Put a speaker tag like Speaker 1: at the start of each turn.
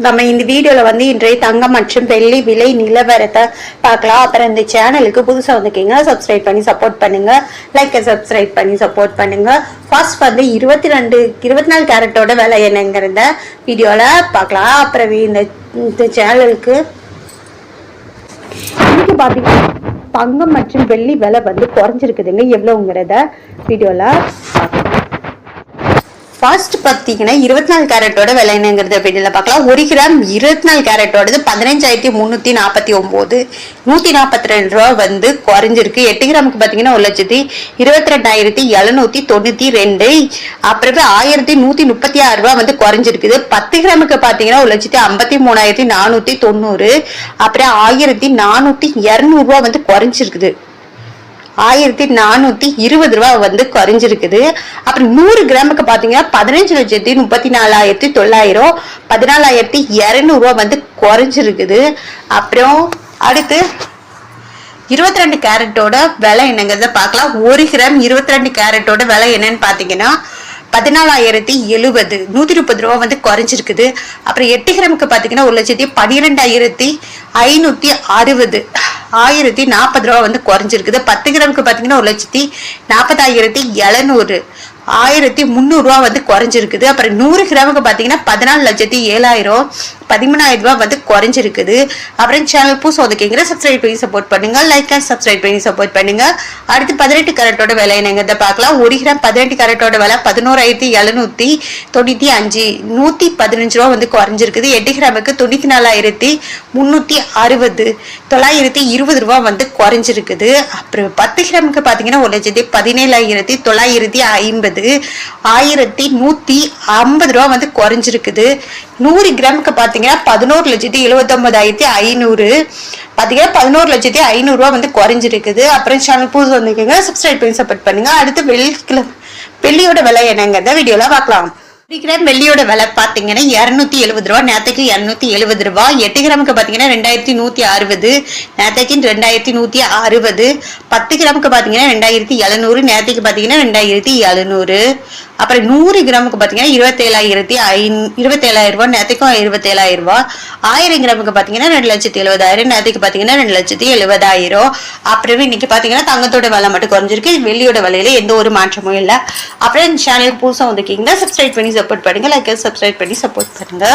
Speaker 1: நம்ம இந்த வீடியோல வந்து இன்றைய தங்கம் மற்றும் வெள்ளி விலை நிலவரத்தை பார்க்கலாம். அப்புறம் இந்த சேனலுக்கு புதுசா வந்திருக்கீங்க சப்ஸ்கிரைப் பண்ணி சப்போர்ட் பண்ணுங்க, லைக் சப்ஸ்கிரைப் பண்ணி சப்போர்ட் பண்ணுங்க. ஃபர்ஸ்ட் வந்து 24 கேரட்டோட விலை என்னங்கிறத வீடியோல பார்க்கலாம். அப்புறம் இந்த சேனலுக்கு இன்னைக்கு பாத்தீங்கன்னா தங்கம் மற்றும் வெள்ளி விலை வந்து குறைஞ்சிருக்குதுங்க. எவ்வளவுங்கிறத வீடியோல பார்க்கலாம். ஃபர்ஸ்ட் பார்த்தீங்கன்னா 24 கேரட்டோட விலை என்னங்கிறத வீடியோல பார்க்கலாம். 1 கிராம் 24 கேரட்டோடது 15,349, 142 ரூபா வந்து குறைஞ்சிருக்கு. 8 கிராமுக்கு பார்த்தீங்கன்னா 1,22,792. அப்புறம் 1,136 ரூபா வந்து குறைஞ்சிருக்குது. 10 கிராமுக்கு பார்த்தீங்கன்னா 1,53,490. அப்புறம் 1,420 ரூபா வந்து குறைஞ்சிருக்குது. 1,420 ரூபா வந்து குறைஞ்சிருக்குது. அப்புறம் 100 கிராமுக்கு பாத்தீங்கன்னா 15,34,900, 14,200 ரூபா வந்து குறைஞ்சிருக்குது. அப்புறம் அடுத்து 22 கேரட்டோட விலை என்னங்கிறத பார்க்கலாம். 1 கிராம் 22 கேரட்டோட விலை என்னன்னு பாத்தீங்கன்னா 14,070, 130 ரூபா வந்து குறைஞ்சிருக்குது. அப்புறம் 8 கிராமுக்கு பாத்தீங்கன்னா 1,12,560, 1,040 ரூபா வந்து குறைஞ்சிருக்குது. 10 கிராமுக்கு பாத்தீங்கன்னா 1,40,700, 1,300 ரூபா வந்து குறைஞ்சிருக்குது. அப்புறம் 100 கிராமுக்கு பாத்தீங்கன்னா 14,07,000, 13,000 ரூபா வந்து குறைஞ்சிருக்குது. அப்புறம் சேனல் புதுசா வந்துக்கீங்க சப்ஸ்கிரைப் பண்ணி சப்போர்ட் பண்ணுங்க, லைக் சப்ஸ்கிரைப் பண்ணி சப்போர்ட் பண்ணுங்க. அடுத்து 18 கேரட்டோட விலை என்னங்கிறத பார்க்கலாம். 1 கிராம் 18 கேரட்டோட விலை 11,795, 115 ரூபா வந்து குறைஞ்சிருக்குது. 8 கிராமுக்கு 94,360, 920 ரூபா வந்து குறைஞ்சிருக்குது. அப்புறம் 10 கிராமுக்கு பாத்தீங்கன்னா 1,17,950, 1,150 ரூபா வந்து குறைஞ்சிருக்குது. 100 கிராமுக்கு பாத்தீங்கன்னா 11,79,500, பாத்தீங்கன்னா 11,500 ரூபா வந்து குறைஞ்சிருக்குது. அப்புறம் சேனல் புதுசு வந்துருக்கீங்க சப்ஸ்கிரைப் பண்ணி சப்போர்ட் பண்ணுங்க. அடுத்து வெள்ளியோட விலை என்னங்கிறத வீடியோல பார்க்கலாம். 1 கிராம் வெள்ளியோட விலை பாத்தீங்கன்னா 270 ரூபா, நேத்தைக்கு 270 ரூபா. 8 கிராமுக்கு பாத்தீங்கன்னா 2,160, நேத்தைக்கு 2,160. 10 கிராமுக்கு பாத்தீங்கன்னா 2,700, நேத்தைக்கு பாத்தீங்கன்னா 2,700. அப்புறம் 100 கிராமுக்கு பாத்தீங்கன்னா 27,000 ரூபாய், நேத்தைக்கும் 27,000 ரூபாய். 1000 கிராமுக்கு பாத்தீங்கன்னா 2,70,000, நேத்தைக்கு பாத்தீங்கன்னா 2,70,000. அப்புறம் இன்னைக்கு பாத்தீங்கன்னா தங்கத்தோட விலை மட்டும் குறைஞ்சிருக்கு, வெள்ளியோட விலையில எந்த ஒரு மாற்றமும் இல்லை. அப்புறம் இந்த சேனலுக்கு புதுசா வந்திருக்கீங்கன்னா சப்ஸ்கிரைப் பண்ணி சப்போர்ட் பண்ணுங்க, லைக் சப்ஸ்கிரைப் பண்ணி சப்போர்ட் பண்ணுங்க.